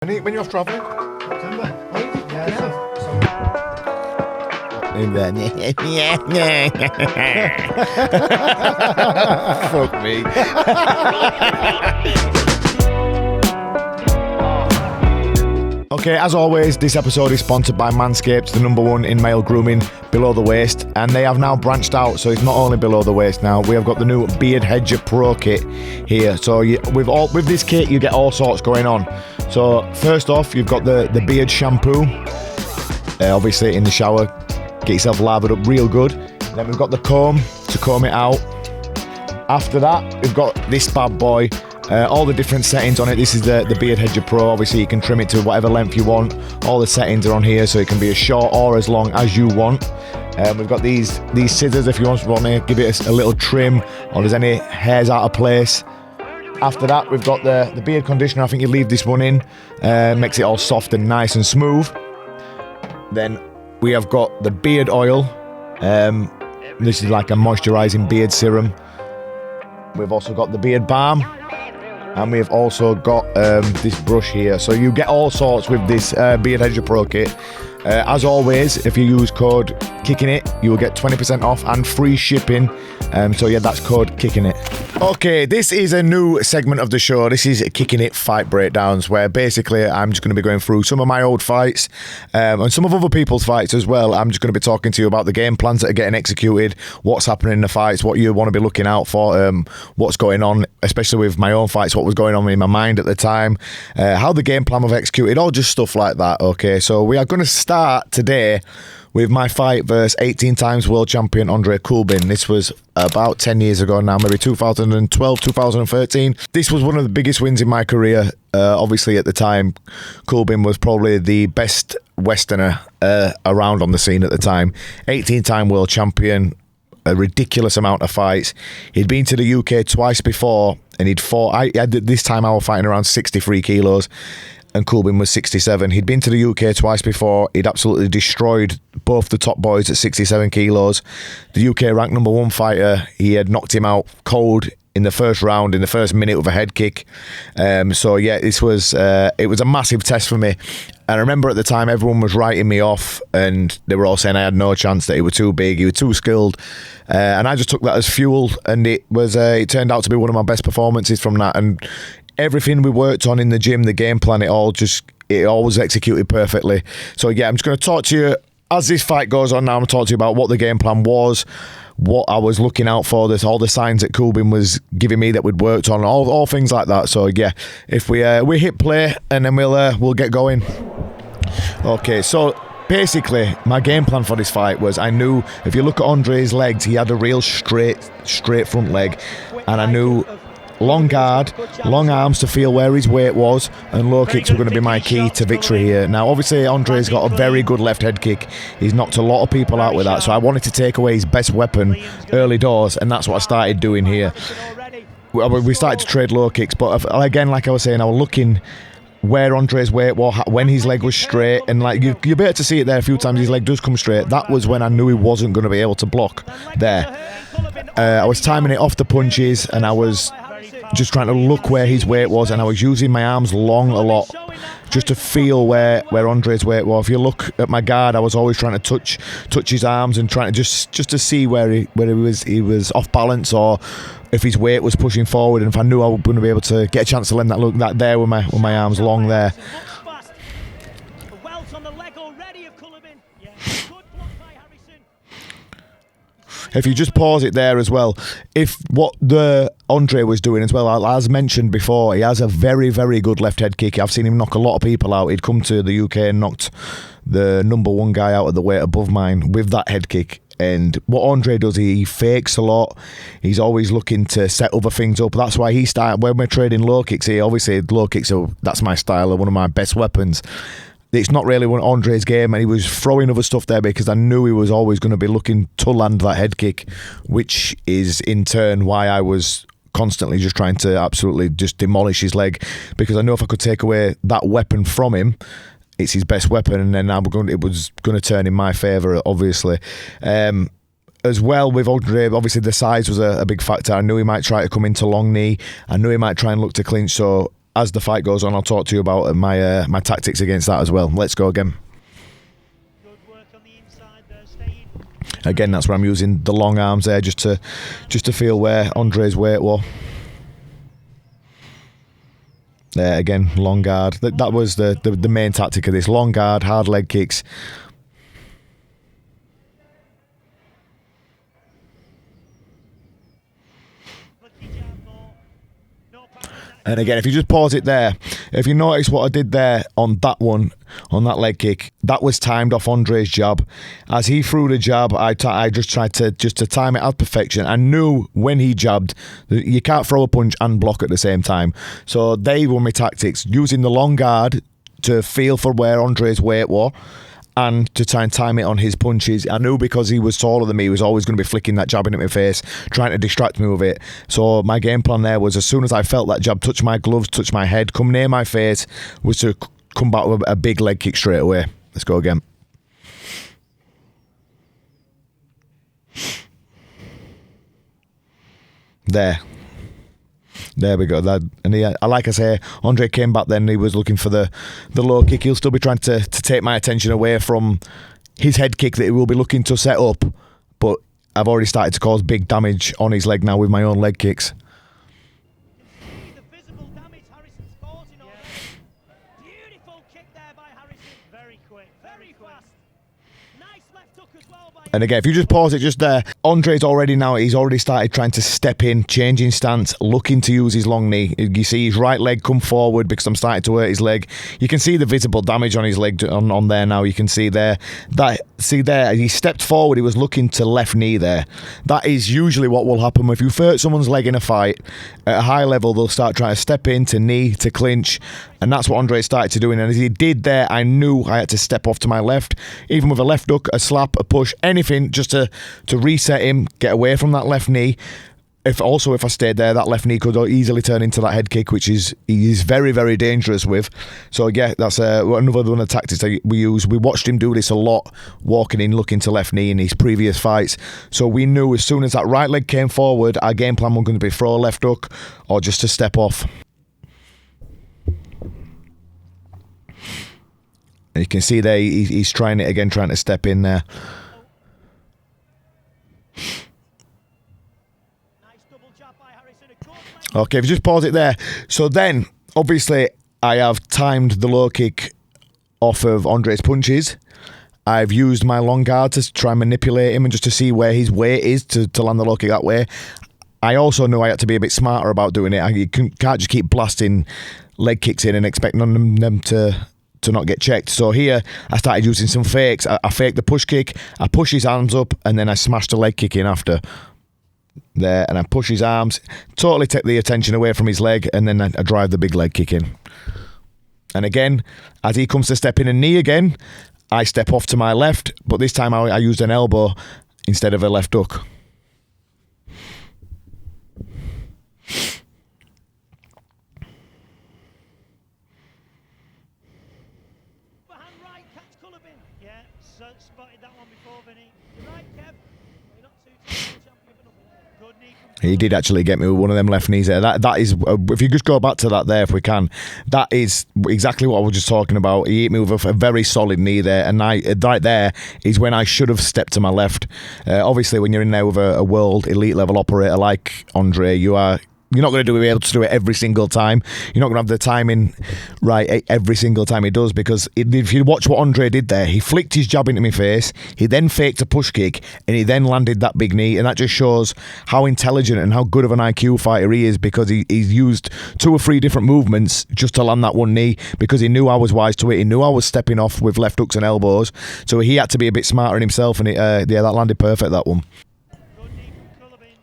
When you're off travelling? September. Fuck me. Okay, as always, this episode is sponsored by Manscaped, the #1 in male grooming below the waist, and they have now branched out, so it's not only below the waist now. We have got the new Beard Hedger Pro kit here. So with this kit, you get all sorts going on. So first off, you've got the beard shampoo. Obviously in the shower, get yourself lathered up real good. Then we've got the comb to comb it out. After that, we've got this bad boy. All the different settings on it. This is the Beard Hedger Pro. Obviously, you can trim it to whatever length you want. All the settings are on here, so it can be as short or as long as you want. We've got these scissors if you want to give it a little trim, or there's any hairs out of place. After that, we've got the beard conditioner. I think you leave this one in. Makes it all soft and nice and smooth. Then we have got the beard oil. This is like a moisturising beard serum. We've also got the beard balm. And we've also got this brush here. So you get all sorts with this Beard Hedger Pro kit. As always, if you use code KICKINIT, you will get 20% off and free shipping. So yeah, that's code KICKINIT. Okay, this is a new segment of the show. This is Kicking It Fight Breakdowns, where basically I'm just going to be going through some of my old fights and some of other people's fights as well. I'm just going to be talking to you about the game plans that are getting executed, what's happening in the fights, what you want to be looking out for, what's going on, especially with my own fights, what was going on in my mind at the time, how the game plan was executed, all just stuff like that. Okay, so we are going to start today with my fight versus 18 times world champion Andrei Kulebin. This was about 10 years ago now, maybe 2012, 2013. This was one of the biggest wins in my career. Obviously at the time, Kulebin was probably the best Westerner around on the scene at the time. 18-time world champion, a ridiculous amount of fights. He'd been to the UK twice before, and he'd fought, this time I was fighting around 63 kilos. And Kulebin was 67. He'd been to the UK twice before. He'd absolutely destroyed both the top boys at 67 kilos. The UK ranked #1 fighter. He had knocked him out cold in the first round, in the first minute with a head kick. So yeah, it was a massive test for me. And I remember at the time everyone was writing me off, and they were all saying I had no chance, that he was too big, he was too skilled. And I just took that as fuel, and it turned out to be one of my best performances from that. And everything we worked on in the gym, the game plan, it all was executed perfectly. So yeah, I'm just going to talk to you as this fight goes on now. I'm going to talk to you about what the game plan was, what I was looking out for, all the signs that Kulebin was giving me that we'd worked on, all things like that. So yeah, if we hit play and then we'll get going. Okay, so basically, my game plan for this fight was, I knew if you look at Andrei's legs, he had a real straight front leg, and I knew long guard, long arms to feel where his weight was, and low kicks were going to be my key to victory here. Now, obviously, Andrei's got a very good left head kick. He's knocked a lot of people out with that, so I wanted to take away his best weapon early doors, and that's what I started doing here. We started to trade low kicks, but again, like I was saying, I was looking where Andrei's weight was, when his leg was straight, and like you'll be able to see it there a few times. His leg does come straight. That was when I knew he wasn't going to be able to block there. I was timing it off the punches, and I was just trying to look where his weight was, and I was using my arms long a lot just to feel where Andrei's weight was. If you look at my guard, I was always trying to touch his arms and trying to just to see where he was off balance, or if his weight was pushing forward, and if I knew I was going to be able to get a chance to lend that look that there with my arms long there. If you just pause it there as well, if what the Andrei was doing as well, as mentioned before, he has a very, very good left head kick. I've seen him knock a lot of people out. He'd come to the UK and knocked the #1 guy out at the weight above mine with that head kick. And what Andrei does, he fakes a lot. He's always looking to set other things up. That's why he started, when we're trading low kicks here, obviously low kicks that's my style, are one of my best weapons. It's not really one Andrei's game, and he was throwing other stuff there because I knew he was always going to be looking to land that head kick, which is in turn why I was constantly just trying to absolutely just demolish his leg, because I know if I could take away that weapon from him, it's his best weapon, and then it was going to turn in my favour, obviously. As well with Andrei, obviously the size was a big factor. I knew he might try to come into long knee. I knew he might try and look to clinch, so as the fight goes on, I'll talk to you about my my tactics against that as well. Let's go again. Good work on the inside there, staying. Again, that's where I'm using the long arms there just to feel where Andrei's weight was. There again, long guard. That was the main tactic of this. Long guard, hard leg kicks. And again, if you just pause it there, if you notice what I did there on that one, on that leg kick, that was timed off Andrei's jab. As he threw the jab, I just tried to time it at perfection. I knew when he jabbed, you can't throw a punch and block at the same time. So they were my tactics, using the long guard to feel for where Andrei's weight was, and to try and time it on his punches. I knew because he was taller than me, he was always going to be flicking that jab into my face, trying to distract me with it. So my game plan there was, as soon as I felt that jab touch my gloves, touch my head, come near my face, was to come back with a big leg kick straight away. Let's go again. There we go. And he, like I say, Andrei came back then. He was looking for the low kick. He'll still be trying to take my attention away from his head kick that he will be looking to set up. But I've already started to cause big damage on his leg now with my own leg kicks. The visible damage Harrison's causing already. Beautiful kick there by Harrison. Very quick, very fast. Nice left hook as well by. And again, if you just pause it just there, Andrei's he's already started trying to step in, changing stance, looking to use his long knee. You see his right leg come forward because I'm starting to hurt his leg. You can see the visible damage on his leg on there now. You can see there, he stepped forward, he was looking to left knee there. That is usually what will happen if you hurt someone's leg in a fight. At a high level, they'll start trying to step in to knee, to clinch, and that's what Andrei started to do. And as he did there, I knew I had to step off to my left, even with a left hook, a slap, a push, anything, just to reset him, get away from that left knee. If I stayed there, that left knee could easily turn into that head kick, which he is very, very dangerous with. So yeah, that's another one of the tactics that we use. We watched him do this a lot, walking in, looking to left knee in his previous fights. So we knew as soon as that right leg came forward, our game plan was going to be throw a left hook or just to step off. And you can see there, he's trying it again, trying to step in there. Okay, if you just pause it there. So then, obviously, I have timed the low kick off of Andrei's punches. I've used my long guard to try and manipulate him and just to see where his weight is to land the low kick that way. I also knew I had to be a bit smarter about doing it. You can't just keep blasting leg kicks in and expecting them to not get checked. So here, I started using some fakes. I faked the push kick, I push his arms up, and then I smashed the leg kick in after. There, and I push his arms, totally take the attention away from his leg, and then I drive the big leg kick in. And again, as he comes to step in a knee again, I step off to my left, but this time I used an elbow instead of a left hook. Behind right, catch Kulebin. Yeah, spotted that one before, Vinny. You're right, Kev. You're not too champion. Good knee from He did actually get me with one of them left knees there. That is, if you just go back to that there, if we can, that is exactly what I was just talking about. He hit me with a very solid knee there, and right there is when I should have stepped to my left. Obviously, when you're in there with a world elite level operator like Andrei, you're not going to be able to do it every single time. You're not going to have the timing right every single time he does, because if you watch what Andrei did there, he flicked his jab into my face, he then faked a push kick, and he then landed that big knee, and that just shows how intelligent and how good of an IQ fighter he is, because he's used 2 or 3 different movements just to land that one knee, because he knew I was wise to it. He knew I was stepping off with left hooks and elbows, so he had to be a bit smarter in himself, and that landed perfect, that one. good knee from Kulebin.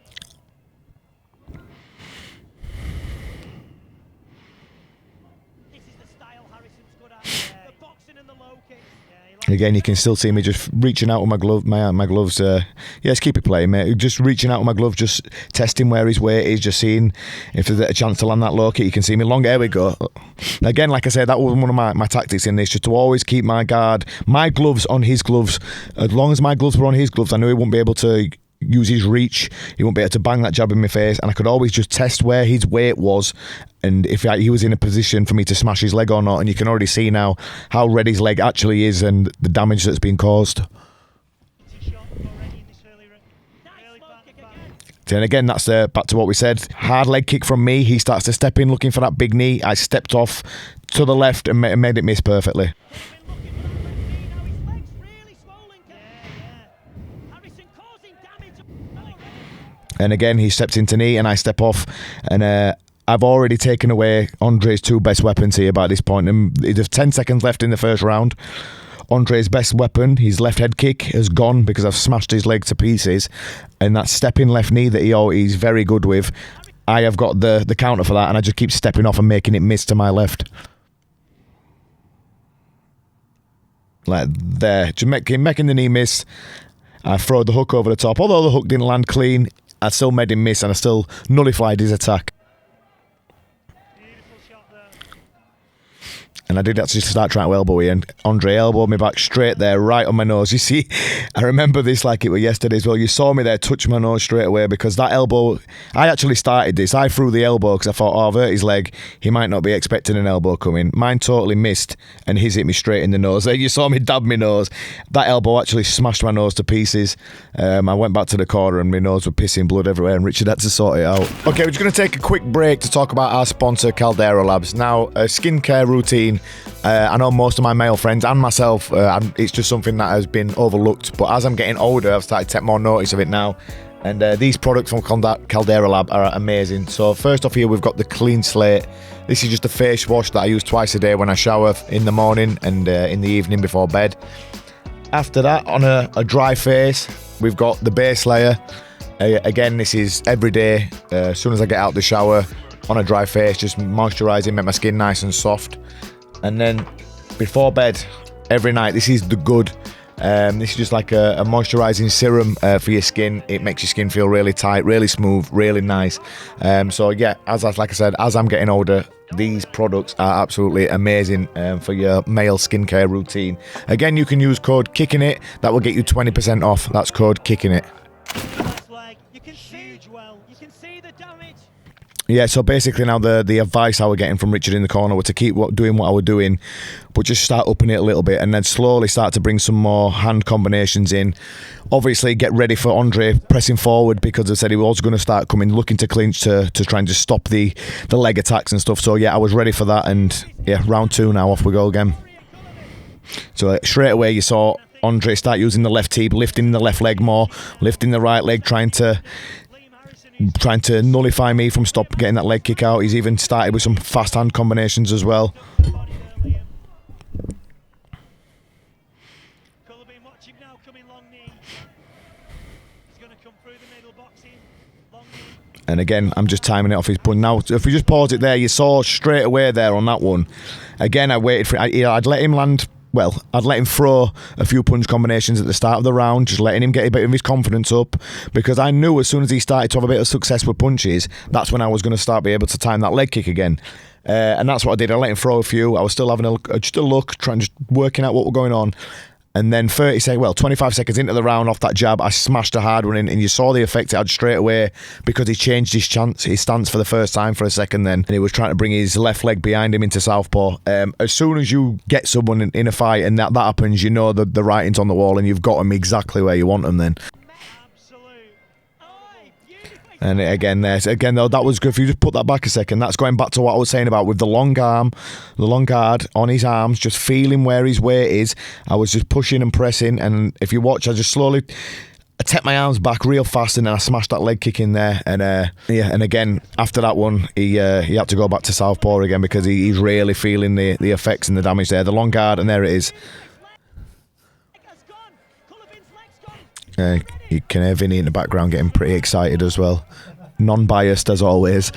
This is the style Harrison's good at. The boxing and the low kicks. Again, you can still see me just reaching out with my glove, my gloves. Yes, keep it playing, mate. Just reaching out with my glove, just testing where his weight is, just seeing if there's a chance to land that low kick. You can see me long. There we go. Again, like I said, that was one of my tactics in this, just to always keep my guard, my gloves on his gloves. As long as my gloves were on his gloves, I knew he wouldn't be able to use his reach. He wouldn't be able to bang that jab in my face, and I could always just test where his weight was and if he was in a position for me to smash his leg or not. And you can already see now how red his leg actually is and the damage that's been caused. And again, that's back to what we said. Hard leg kick from me. He starts to step in looking for that big knee. I stepped off to the left and made it miss perfectly. And again, he steps into knee and I step off. And I've already taken away Andrei's two best weapons here by this point. And there's 10 seconds left in the first round. Andrei's best weapon, his left head kick, has gone because I've smashed his leg to pieces. And that stepping left knee that he's very good with, I have got the counter for that, and I just keep stepping off and making it miss to my left. Like there, just making the knee miss. I throw the hook over the top. Although the hook didn't land clean, I still made him miss and I still nullified his attack. And I did actually start trying to elbow Ian. Andrei elbowed me back straight there, right on my nose. You see, I remember this like it was yesterday as well. You saw me there touch my nose straight away because that elbow, I actually started this. I threw the elbow because I thought, I've hurt his leg. He might not be expecting an elbow coming. Mine totally missed and his hit me straight in the nose. You saw me dab my nose. That elbow actually smashed my nose to pieces. I went back to the corner and my nose was pissing blood everywhere and Richard had to sort it out. Okay, we're just going to take a quick break to talk about our sponsor, Caldera Labs. Now, a skincare routine. I know most of my male friends and myself, it's just something that has been overlooked. But as I'm getting older, I've started to take more notice of it now. And these products from Caldera Lab are amazing. So first off here, we've got the Clean Slate. This is just a face wash that I use twice a day when I shower, in the morning and in the evening before bed. After that, on a dry face, we've got the base layer. Again, this is every day. As soon as I get out the shower, on a dry face, just moisturising, make my skin nice and soft. And then before bed, every night, this is the good. This is just like a moisturising serum for your skin. It makes your skin feel really tight, really smooth, really nice. So yeah, like I said, as I'm getting older, these products are absolutely amazing for your male skincare routine. Again, you can use code KICKINIT. That will get you 20% off. That's code KICKINIT. You can see the damage. Yeah, so basically now the advice I was getting from Richard in the corner was to keep doing what I was doing, but just start upping it a little bit and then slowly start to bring some more hand combinations in. Obviously, get ready for Andrei pressing forward because I said he was going to start looking to clinch to try and just stop the leg attacks and stuff. So yeah, I was ready for that, and yeah, round 2 now, off we go again. So straight away you saw Andrei start using the left tee, lifting the left leg more, lifting the right leg, trying to nullify me from getting that leg kick out. He's even started with some fast hand combinations as well. Kulebin watching now, coming long knee. He's going to come through the middle, boxing, long knee. And again, I'm just timing it off his punch. Now, if we just pause it there, you saw straight away there on that one. Again, I waited for it. I'd let him land. Well, I'd let him throw a few punch combinations at the start of the round, just letting him get a bit of his confidence up, because I knew as soon as he started to have a bit of success with punches, that's when I was going to start be able to time that leg kick again. And that's what I did. I let him throw a few. I was still having just a look, just working out what was going on. And then 25 seconds into the round, off that jab, I smashed a hard one in, and you saw the effect it had straight away because he changed his stance for the first time for a second then, and he was trying to bring his left leg behind him into southpaw. As soon as you get someone in a fight and that happens, you know the writing's on the wall and you've got them exactly where you want them then. And again, though, that was good. If you just put that back a second, that's going back to what I was saying about with the long arm, the long guard on his arms, just feeling where his weight is. I was just pushing and pressing, and if you watch, I just slowly take my arms back real fast, and then I smashed that leg kick in there. And and again, after that one, he had to go back to southpaw again because he's really feeling the effects and the damage there. The long guard, and there it is. You can hear Vinny in the background getting pretty excited as well. Non-biased as always.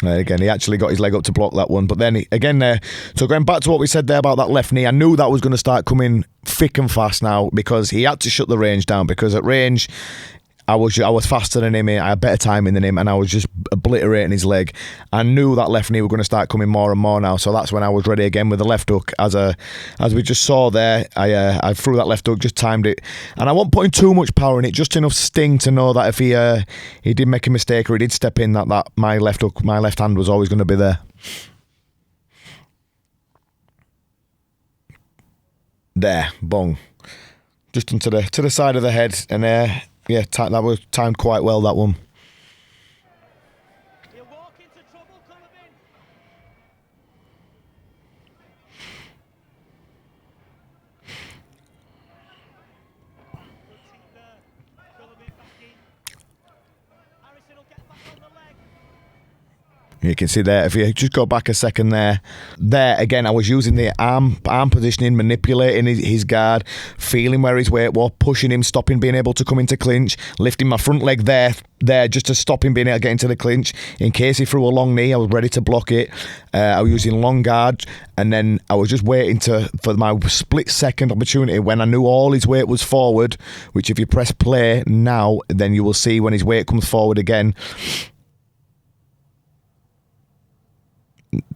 Again, he actually got his leg up to block that one. But then, so going back to what we said there about that left knee, I knew that was going to start coming thick and fast now because he had to shut the range down, because at range, I was faster than him. I had better timing than him, and I was just obliterating his leg. I knew that left knee were going to start coming more and more now, so that's when I was ready again with the left hook. As we just saw there, I threw that left hook, just timed it, and I wasn't putting too much power in it, just enough sting to know that if he did make a mistake or he did step in, that my left hook, my left hand was always going to be there. There, bong, just into the side of the head, and yeah, that was timed quite well, that one. You walk into trouble, Kulebin. Good team there. Kulebin back in. Harrison will get back on the leg. You can see there, if you just go back a second there again, I was using the arm positioning, manipulating his guard, feeling where his weight was, pushing him, stopping being able to come into clinch, lifting my front leg there just to stop him being able to get into the clinch. In case he threw a long knee, I was ready to block it. I was using long guard, and then I was just waiting for my split second opportunity when I knew all his weight was forward, which if you press play now, then you will see when his weight comes forward again.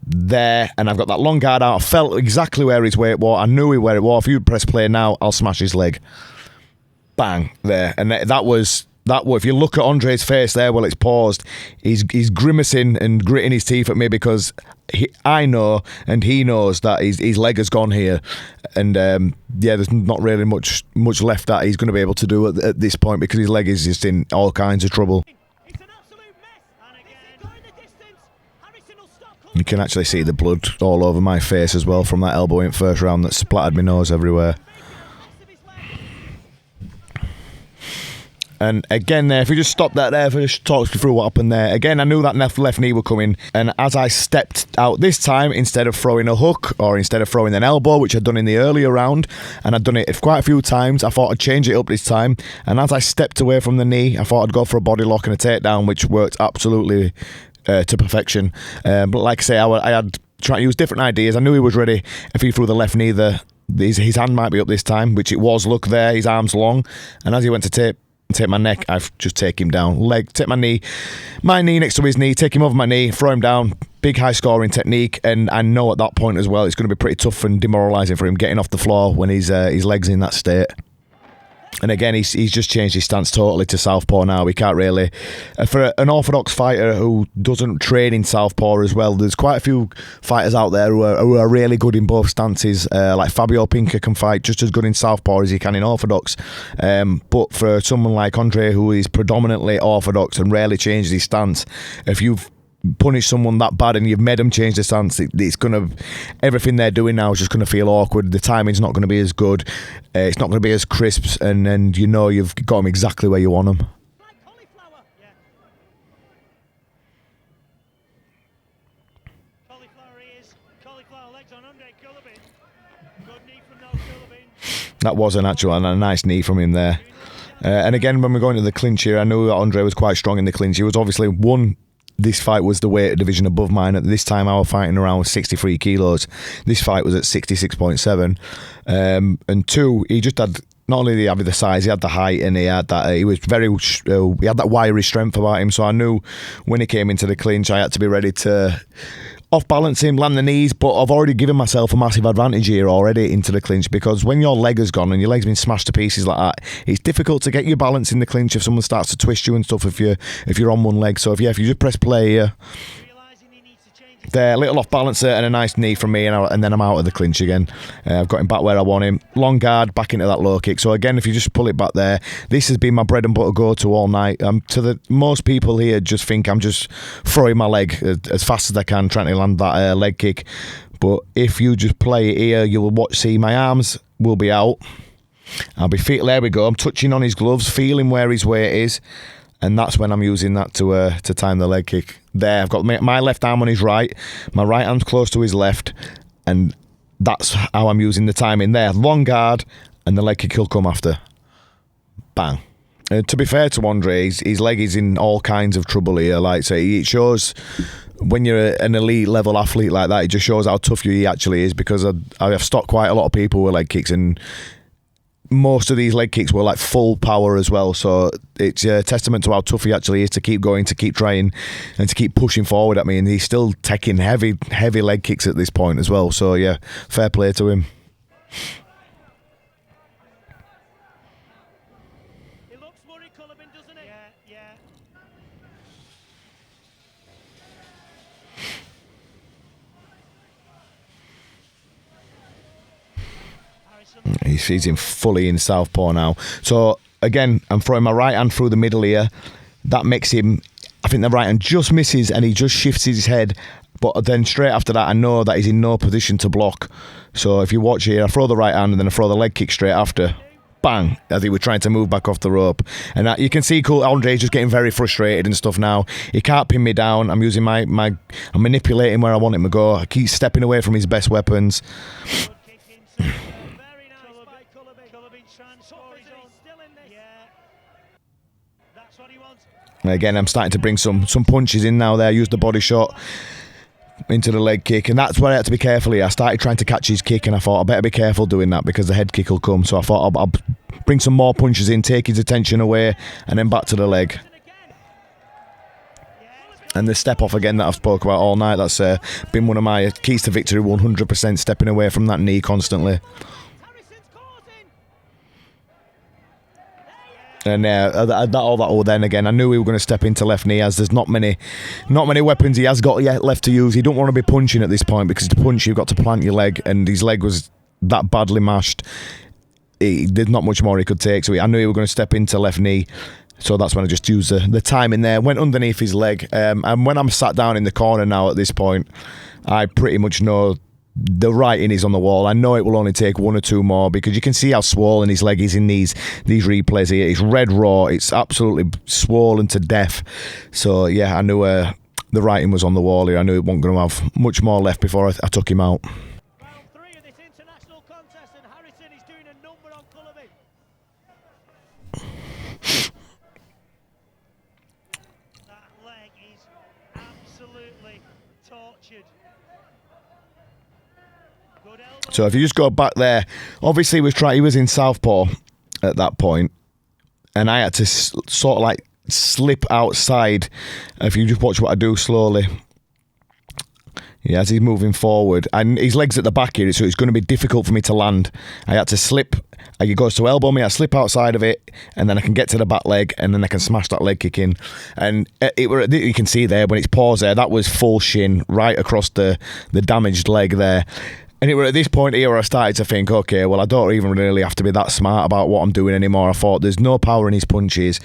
There, and I've got that long guard out. I felt exactly where his weight was. I knew where it was. If you press play now, I'll smash his leg. Bang, there. And that was, if you look at Andrei's face there while it's paused, he's grimacing and gritting his teeth at me because I know and he knows that his leg has gone here. And yeah, there's not really much left that he's going to be able to do at this point because his leg is just in all kinds of trouble. It's an absolute mess. And again, going the distance. Harrison will stop. You can actually see the blood all over my face as well from that elbow in first round that splattered my nose everywhere. And again there, if we just stop that there, if we just talk through what happened there. Again, I knew that left knee were coming, and as I stepped out this time, instead of throwing a hook or instead of throwing an elbow, which I'd done in the earlier round, and I'd done it quite a few times, I thought I'd change it up this time. And as I stepped away from the knee, I thought I'd go for a body lock and a takedown, which worked absolutely to perfection. But like I say, I had tried to use different ideas. I knew he was ready. If he threw the left knee, his hand might be up this time, which it was. Look there, his arm's long, and as he went to take my neck, I've just take him down. Take my knee next to his knee, take him over my knee, throw him down. Big high scoring technique, and I know at that point as well it's going to be pretty tough and demoralising for him getting off the floor when his leg's in that state. And again, he's just changed his stance totally to southpaw now. We can't really, for an orthodox fighter who doesn't train in southpaw as well, there's quite a few fighters out there who are really good in both stances. Like Fabio Pinca can fight just as good in southpaw as he can in orthodox. But for someone like Andrei, who is predominantly orthodox and rarely changes his stance, if you've punish someone that bad and you've made them change their stance, everything they're doing now is just going to feel awkward. The timing's not going to be as good, it's not going to be as crisp, and you know you've got them exactly where you want them. Like cauliflower. Yeah. Cauliflower ears, cauliflower legs on Andrei Kulebin. Good knee from no Kulebin. That was a nice knee from him there. And again, when we're going to the clinch here, I knew that Andrei was quite strong in the clinch. He was obviously this fight was the weight division above mine. At this time, I was fighting around 63 kilos. This fight was at 66.7. And two, he just had, not only did he have the size, he had the height, and he had that. He was he had that wiry strength about him. So I knew when he came into the clinch, I had to be ready to off balance him, land the knees. But I've already given myself a massive advantage here already into the clinch, because when your leg has gone and your leg's been smashed to pieces like that, it's difficult to get your balance in the clinch if someone starts to twist you and stuff if you're on one leg. So if you just press play here, there, little off balancer and a nice knee from me, and then I'm out of the clinch again. I've got him back where I want him. Long guard, back into that low kick. So again, if you just pull it back there, this has been my bread and butter go-to all night. Most people here just think I'm just throwing my leg as fast as I can, trying to land that leg kick. But if you just play it here, you will see my arms will be out. I'll be there we go. I'm touching on his gloves, feeling where his weight is. And that's when I'm using that to time the leg kick. There, I've got my left arm on his right, my right hand's close to his left, and that's how I'm using the timing there. Long guard, and the leg kick will come after. Bang. To be fair to Andrei, his leg is in all kinds of trouble here. Like, so it shows when you're an elite level athlete like that, it just shows how tough he actually is, because I have stopped quite a lot of people with leg kicks, and most of these leg kicks were like full power as well, so it's a testament to how tough he actually is to keep going, to keep trying, and to keep pushing forward at me. And he's still taking heavy leg kicks at this point as well, so yeah, fair play to him. He looks worried, Kulebin, doesn't he? Yeah. He's in fully in southpaw now. So again, I'm throwing my right hand through the middle here. That makes him, I think the right hand just misses and he just shifts his head. But then straight after that, I know that he's in no position to block. So if you watch here, I throw the right hand and then I throw the leg kick straight after. Bang, as he was trying to move back off the rope. And you can see Andrei's just getting very frustrated and stuff now. He can't pin me down. I'm using I'm manipulating where I want him to go. I keep stepping away from his best weapons. And again, I'm starting to bring some punches in now there. Use the body shot into the leg kick, and that's where I had to be careful here. I started trying to catch his kick and I thought I better be careful doing that because the head kick will come. So I thought I'll bring some more punches in, take his attention away, and then back to the leg. And the step off again that I've spoke about all night, that's been one of my keys to victory, 100%, stepping away from that knee constantly. And then again, I knew he was going to step into left knee, as there's not many weapons he has got yet left to use. He don't want to be punching at this point, because to punch you've got to plant your leg, and his leg was that badly mashed. There's not much more he could take, so I knew he was going to step into left knee. So that's when I just used the time in there, went underneath his leg, and when I'm sat down in the corner now at this point, I pretty much know the writing is on the wall. I know it will only take one or two more, because you can see how swollen his leg is in these replays here. It's red raw. It's absolutely swollen to death. So yeah, I knew the writing was on the wall here. I knew it wasn't going to have much more left before I took him out. Round 3 of this international contest, and Harrison is doing a number on Kulebin. That leg is absolutely tortured. So if you just go back there, obviously he was in southpaw at that point, and I had to sort of like slip outside. If you just watch what I do slowly, yeah, as he's moving forward, and his leg's at the back here, so it's going to be difficult for me to land. I had to slip. He goes to elbow me, I slip outside of it, and then I can get to the back leg, and then I can smash that leg kick in. And you can see there when it's paused there, that was full shin right across the damaged leg there. And it was at this point here where I started to think, okay, well, I don't even really have to be that smart about what I'm doing anymore. I thought there's no power in his punches.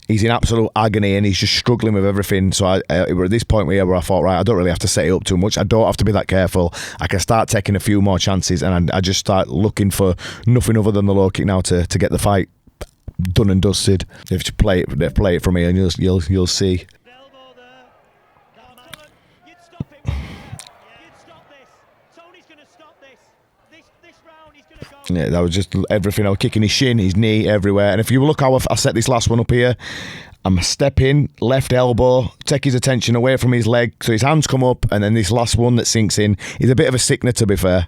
He's in absolute agony and he's just struggling with everything. So it was at this point here where I thought, right, I don't really have to set it up too much. I don't have to be that careful. I can start taking a few more chances, and I just start looking for nothing other than the low kick now to get the fight done and dusted. If you play it from here, and you'll see. Yeah, that was just everything. I was kicking his shin, his knee, everywhere. And if you look how I set this last one up here, I'm stepping, left elbow, take his attention away from his leg, so his hands come up, and then this last one that sinks in is a bit of a sickener, to be fair.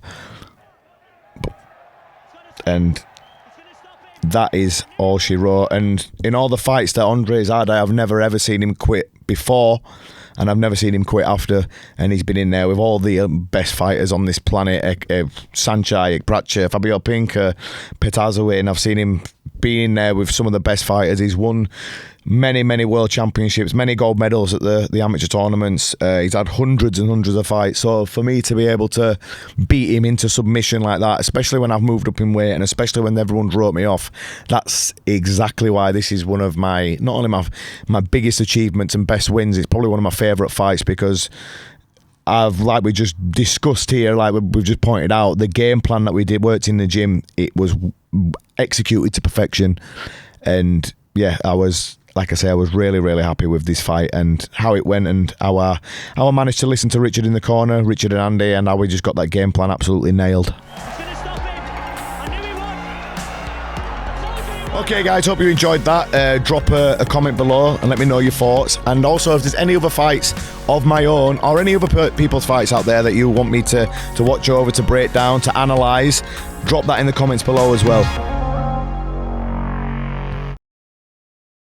And that is all she wrote. And in all the fights that Andrei's had, I've never ever seen him quit before, and I've never seen him quit after. And he's been in there with all the best fighters on this planet, Sanchai, Bracha, Fabio Pinca, Petazaway, and I've seen him be in there with some of the best fighters. He's won many world championships, many gold medals at the amateur tournaments. He's had hundreds and hundreds of fights. So for me to be able to beat him into submission like that, especially when I've moved up in weight, and especially when everyone's wrote me off, that's exactly why this is one of my, not only my biggest achievements and best wins, it's probably one of my favourite fights, because like we just discussed here, like we've just pointed out, the game plan that we worked in the gym, it was executed to perfection. And yeah, like I say, I was really happy with this fight and how it went, and how I managed to listen to Richard in the corner, Richard and Andy, and how we just got that game plan absolutely nailed. Okay guys, hope you enjoyed that. Drop a comment below and let me know your thoughts. And also, if there's any other fights of my own, or any other people's fights out there that you want me to watch over, to break down, to analyse, drop that in the comments below as well.